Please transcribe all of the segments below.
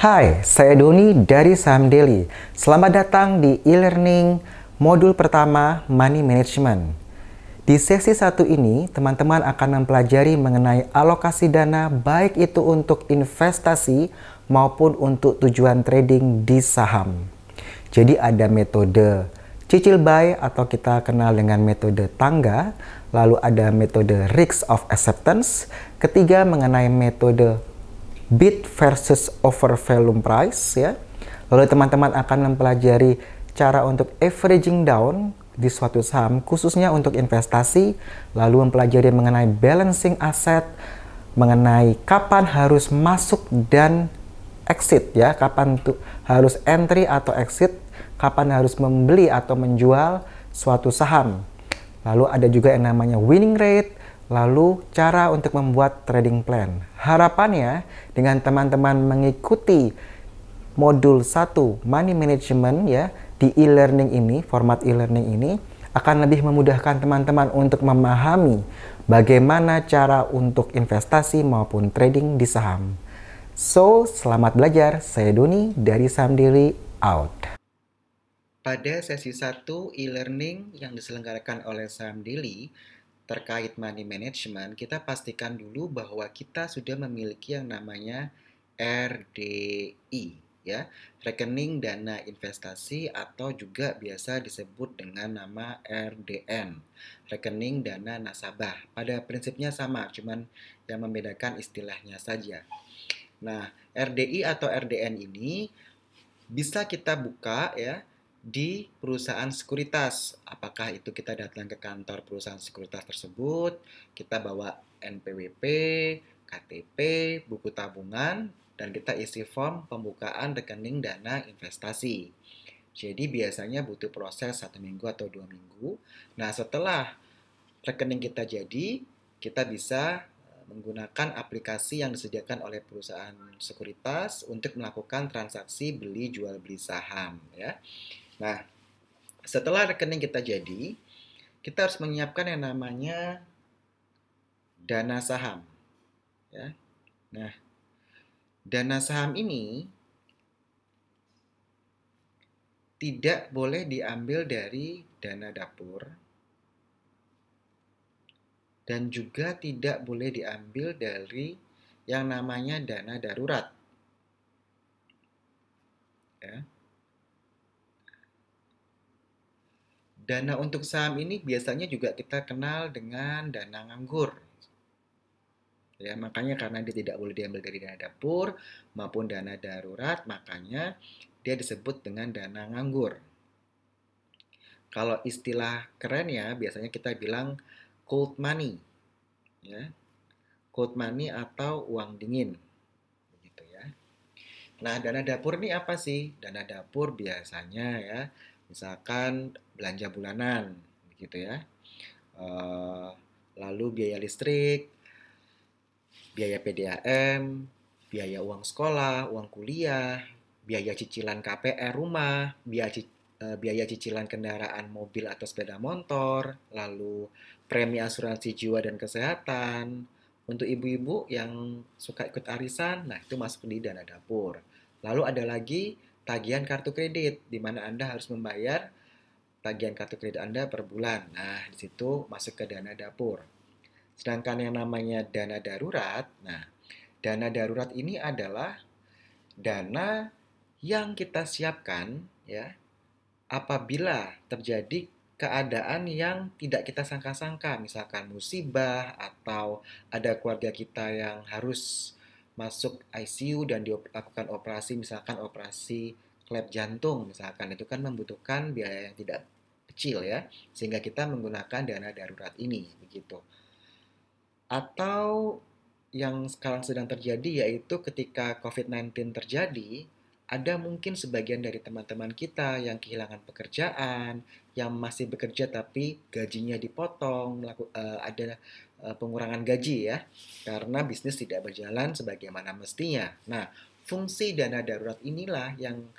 Hai, saya Doni dari Saham Daily. Selamat datang di e-learning modul pertama Money Management. Di sesi 1 ini, teman-teman akan mempelajari mengenai alokasi dana baik itu untuk investasi maupun untuk tujuan trading di saham. Jadi ada metode cicil buy atau kita kenal dengan metode tangga, lalu ada metode risk of acceptance, ketiga mengenai metode bid versus over volume price ya. Lalu teman-teman akan mempelajari cara untuk averaging down di suatu saham khususnya untuk investasi, lalu mempelajari mengenai balancing aset, mengenai kapan harus masuk dan exit ya, kapan tuh harus entry atau exit, kapan harus membeli atau menjual suatu saham. Lalu ada juga yang namanya winning rate, lalu cara untuk membuat trading plan. Harapannya dengan teman-teman mengikuti modul 1 Money Management ya di e-learning ini, format e-learning ini akan lebih memudahkan teman-teman untuk memahami bagaimana cara untuk investasi maupun trading di saham. So, selamat belajar. Saya Doni dari Saham Daily out. Pada sesi 1 e-learning yang diselenggarakan oleh Saham Daily terkait money management, kita pastikan dulu bahwa kita sudah memiliki yang namanya RDI, ya, rekening dana investasi atau juga biasa disebut dengan nama RDN, rekening dana nasabah. Pada prinsipnya sama, cuman yang membedakan istilahnya saja. Nah, RDI atau RDN ini bisa kita buka ya di perusahaan sekuritas. Apakah itu kita datang ke kantor perusahaan sekuritas tersebut, kita bawa NPWP, KTP, buku tabungan, dan kita isi form pembukaan rekening dana investasi. Jadi biasanya butuh proses 1 minggu atau 2 minggu. Nah, setelah rekening kita jadi, kita bisa menggunakan aplikasi yang disediakan oleh perusahaan sekuritas untuk melakukan transaksi beli jual beli saham ya. Nah, setelah rekening kita jadi, kita harus menyiapkan yang namanya dana saham. Ya. Nah, dana saham ini tidak boleh diambil dari dana dapur dan juga tidak boleh diambil dari yang namanya dana darurat. Ya. Dana untuk saham ini biasanya juga kita kenal dengan dana nganggur. Ya, makanya karena dia tidak boleh diambil dari dana dapur maupun dana darurat, makanya dia disebut dengan dana nganggur. Kalau istilah kerennya biasanya kita bilang cold money. Ya. Cold money atau uang dingin. Begitu ya. Nah, dana dapur ini apa sih? Dana dapur biasanya ya, misalkan belanja bulanan, begitu ya. Lalu biaya listrik, biaya PDAM, biaya uang sekolah, uang kuliah, biaya cicilan KPR rumah, biaya cicilan kendaraan mobil atau sepeda motor, lalu premi asuransi jiwa dan kesehatan. Untuk ibu-ibu yang suka ikut arisan, nah itu masuk di dana dapur. Lalu ada lagi tagihan kartu kredit, di mana Anda harus membayar tagihan kartu kredit Anda per bulan. Nah, di situ masuk ke dana dapur. Sedangkan yang namanya dana darurat, nah, dana darurat ini adalah dana yang kita siapkan ya apabila terjadi keadaan yang tidak kita sangka-sangka, misalkan musibah atau ada keluarga kita yang harus masuk ICU dan dilakukan operasi, misalkan operasi klep jantung, misalkan itu kan membutuhkan biaya yang tidak kecil ya, sehingga kita menggunakan dana darurat ini, begitu. Atau yang sekarang sedang terjadi yaitu ketika COVID-19 terjadi, ada mungkin sebagian dari teman-teman kita yang kehilangan pekerjaan, yang masih bekerja tapi gajinya dipotong, ada pengurangan gaji ya, karena bisnis tidak berjalan sebagaimana mestinya. Nah, fungsi dana darurat inilah yang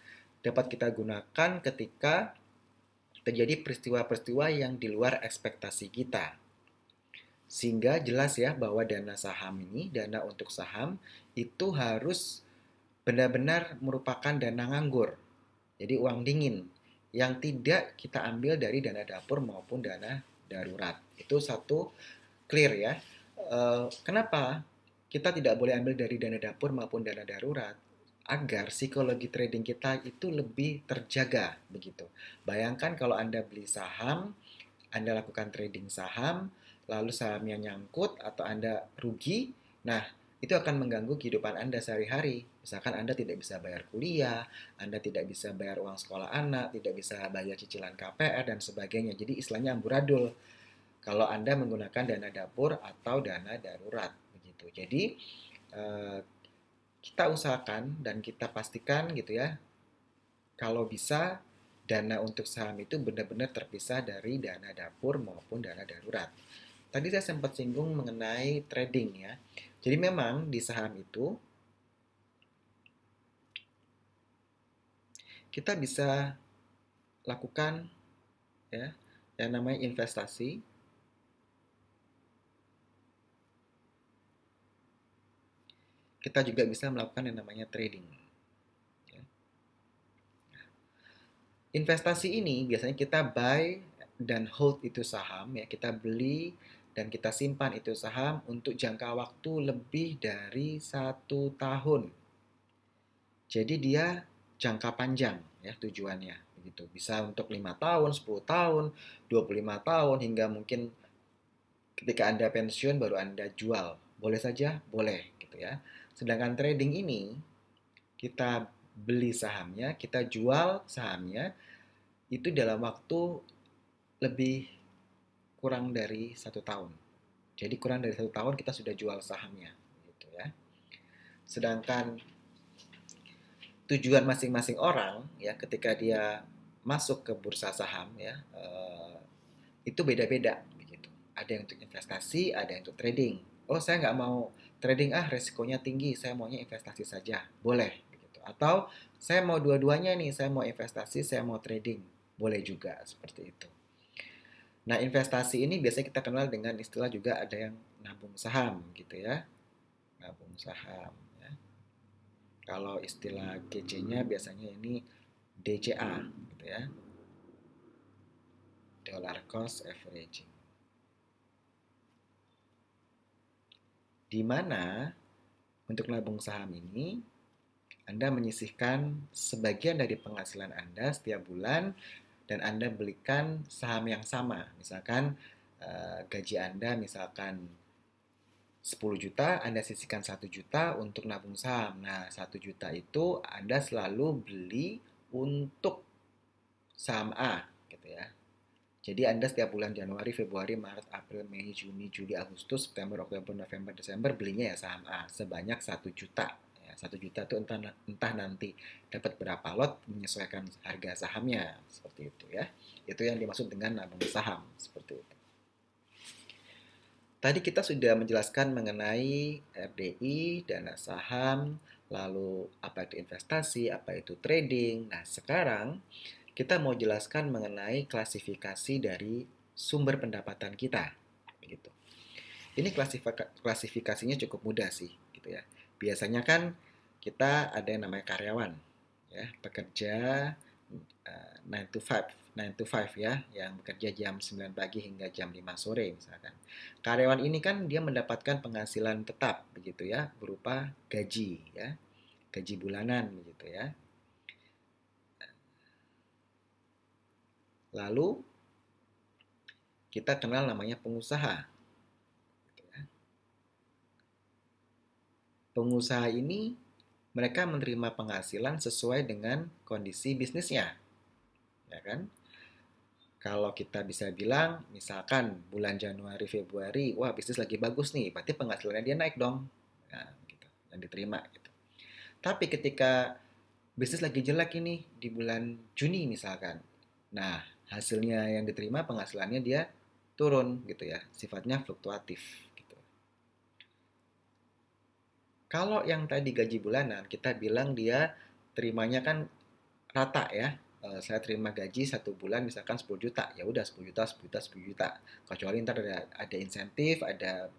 dapat kita gunakan ketika terjadi peristiwa-peristiwa yang di luar ekspektasi kita. Sehingga jelas ya bahwa dana saham ini, dana untuk saham itu harus benar-benar merupakan dana nganggur. Jadi uang dingin yang tidak kita ambil dari dana dapur maupun dana darurat. Itu satu clear ya. Kenapa kita tidak boleh ambil dari dana dapur maupun dana darurat? Agar psikologi trading kita itu lebih terjaga begitu. Bayangkan kalau Anda beli saham, Anda lakukan trading saham, lalu sahamnya nyangkut atau Anda rugi, nah itu akan mengganggu kehidupan Anda sehari-hari. Misalkan Anda tidak bisa bayar kuliah, Anda tidak bisa bayar uang sekolah anak, tidak bisa bayar cicilan KPR dan sebagainya. Jadi istilahnya amburadul kalau Anda menggunakan dana dapur atau dana darurat begitu. Jadi eh, kita usahakan dan kita pastikan gitu ya, kalau bisa dana untuk saham itu benar-benar terpisah dari dana dapur maupun dana darurat. Tadi saya sempat singgung mengenai trading ya. Jadi memang di saham itu kita bisa lakukan ya yang namanya investasi. Kita juga bisa melakukan yang namanya trading. Ya. Investasi ini biasanya kita buy dan hold itu saham ya, kita beli dan kita simpan itu saham untuk jangka waktu lebih dari 1 tahun. Jadi dia jangka panjang ya tujuannya begitu. Bisa untuk 5 tahun, 10 tahun, 25 tahun hingga mungkin ketika Anda pensiun baru Anda jual. Boleh saja? Boleh gitu ya. Sedangkan trading ini kita beli sahamnya, kita jual sahamnya itu dalam waktu lebih kurang dari 1 tahun. Jadi kurang dari 1 tahun kita sudah jual sahamnya, gitu ya. Sedangkan tujuan masing-masing orang ya ketika dia masuk ke bursa saham ya itu beda-beda begitu. Ada yang untuk investasi, ada yang untuk trading. Oh saya nggak mau trading resikonya tinggi, saya maunya investasi saja, boleh begitu. Atau saya mau dua-duanya nih, saya mau investasi, saya mau trading, boleh juga seperti itu. Nah, investasi ini biasanya kita kenal dengan istilah juga ada yang nabung saham gitu ya. Nabung saham ya. Kalau istilah kece-nya biasanya ini DCA gitu ya. Dollar cost averaging. Di mana untuk nabung saham ini Anda menyisihkan sebagian dari penghasilan Anda setiap bulan dan Anda belikan saham yang sama. Misalkan gaji Anda misalkan 10 juta, Anda sisihkan 1 juta untuk nabung saham. Nah, 1 juta itu Anda selalu beli untuk saham A, gitu ya. Jadi Anda setiap bulan Januari, Februari, Maret, April, Mei, Juni, Juli, Agustus, September, Oktober, November, Desember belinya ya saham A sebanyak 1 juta. Ya, 1 juta itu entah nanti dapat berapa lot menyesuaikan harga sahamnya seperti itu ya. Itu yang dimaksud dengan nabung saham seperti itu. Tadi kita sudah menjelaskan mengenai RDI, dana saham, lalu apa itu investasi, apa itu trading. Nah, sekarang kita mau jelaskan mengenai klasifikasi dari sumber pendapatan kita. Begitu. Ini klasifikasinya cukup mudah sih, gitu ya. Biasanya kan kita ada yang namanya karyawan, ya, pekerja 9 to 5, 9 to 5 ya, yang bekerja jam 9 pagi hingga jam 5 sore misalkan. Karyawan ini kan dia mendapatkan penghasilan tetap begitu ya, berupa gaji ya, gaji bulanan begitu ya. Lalu kita kenal namanya pengusaha. Pengusaha ini mereka menerima penghasilan sesuai dengan kondisi bisnisnya, ya kan? Kalau kita bisa bilang, misalkan bulan Januari, Februari, wah bisnis lagi bagus nih, berarti penghasilannya dia naik dong, nah, gitu, yang diterima. Gitu. Tapi ketika bisnis lagi jelek ini di bulan Juni misalkan, nah hasilnya yang diterima penghasilannya dia turun gitu ya, sifatnya fluktuatif. Gitu. Kalau yang tadi gaji bulanan, kita bilang dia terimanya kan rata ya. Saya terima gaji 1 bulan misalkan 10 juta, ya udah 10 juta, 10 juta, 10 juta. Kecuali ntar ada insentif, ada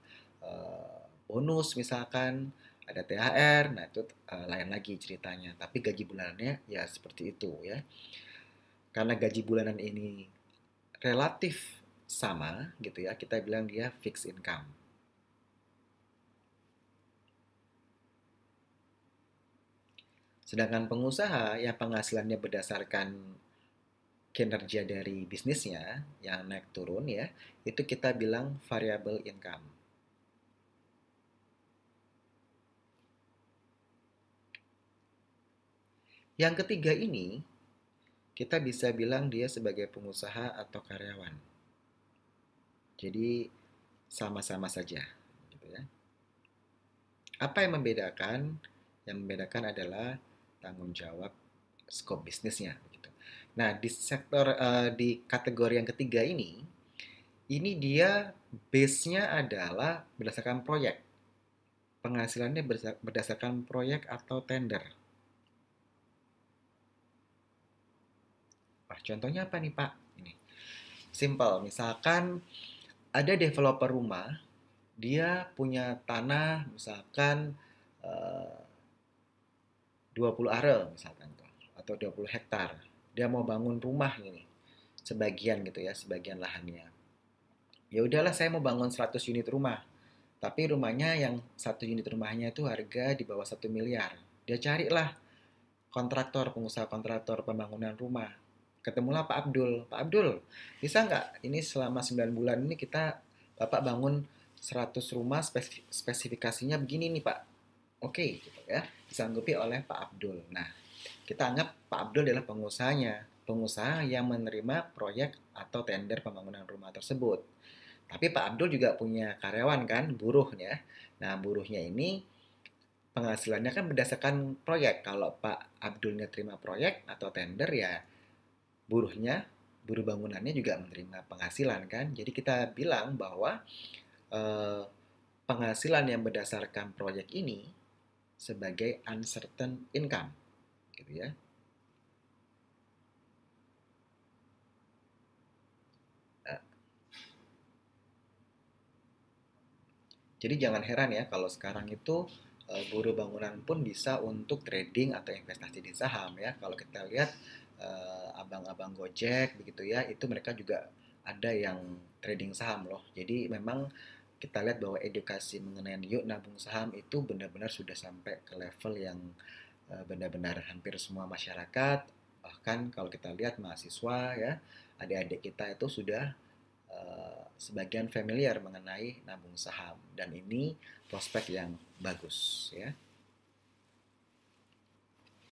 bonus misalkan, ada THR, nah itu lain lagi ceritanya. Tapi gaji bulanannya ya seperti itu ya. Karena gaji bulanan ini relatif sama gitu ya, kita bilang dia fixed income. Sedangkan pengusaha yang penghasilannya berdasarkan kinerja dari bisnisnya yang naik turun ya, itu kita bilang variable income. Yang ketiga ini, kita bisa bilang dia sebagai pengusaha atau karyawan. Jadi sama-sama saja gitu ya. Apa yang membedakan? Yang membedakan adalah tanggung jawab skop bisnisnya begitu. Nah, di sektor di kategori yang ketiga ini dia base-nya adalah berdasarkan proyek. Penghasilannya berdasarkan proyek atau tender. Wah, contohnya apa nih, Pak? Ini. Simple, misalkan ada developer rumah, dia punya tanah misalkan eh, 20 are misalkan tuh, atau 20 hektar. Dia mau bangun rumah ini, sebagian gitu ya, sebagian lahannya. Ya udahlah saya mau bangun 100 unit rumah. Tapi rumahnya yang satu unit rumahnya itu harga di bawah 1 miliar. Dia carilah kontraktor, pengusaha kontraktor pembangunan rumah. Ketemulah Pak Abdul. Pak Abdul, bisa nggak ini selama 9 bulan ini kita Bapak bangun 100 rumah spesifikasinya begini nih Pak. Oke, gitu ya. Disanggupi oleh Pak Abdul. Nah, kita anggap Pak Abdul adalah pengusahanya. Pengusaha yang menerima proyek atau tender pembangunan rumah tersebut. Tapi Pak Abdul juga punya karyawan kan, buruhnya. Nah, buruhnya ini penghasilannya kan berdasarkan proyek. Kalau Pak Abdulnya terima proyek atau tender ya buruhnya, buruh bangunannya juga menerima penghasilan kan. Jadi kita bilang bahwa eh, penghasilan yang berdasarkan proyek ini sebagai uncertain income, gitu ya. Eh, Jadi jangan heran ya kalau sekarang itu buruh bangunan pun bisa untuk trading atau investasi di saham ya. Kalau kita lihat abang-abang Gojek begitu ya, itu mereka juga ada yang trading saham loh. Jadi memang kita lihat bahwa edukasi mengenai yuk nabung saham itu benar-benar sudah sampai ke level yang benar-benar hampir semua masyarakat, bahkan kalau kita lihat mahasiswa ya, adik-adik kita itu sudah sebagian familiar mengenai nabung saham dan ini prospek yang bagus ya.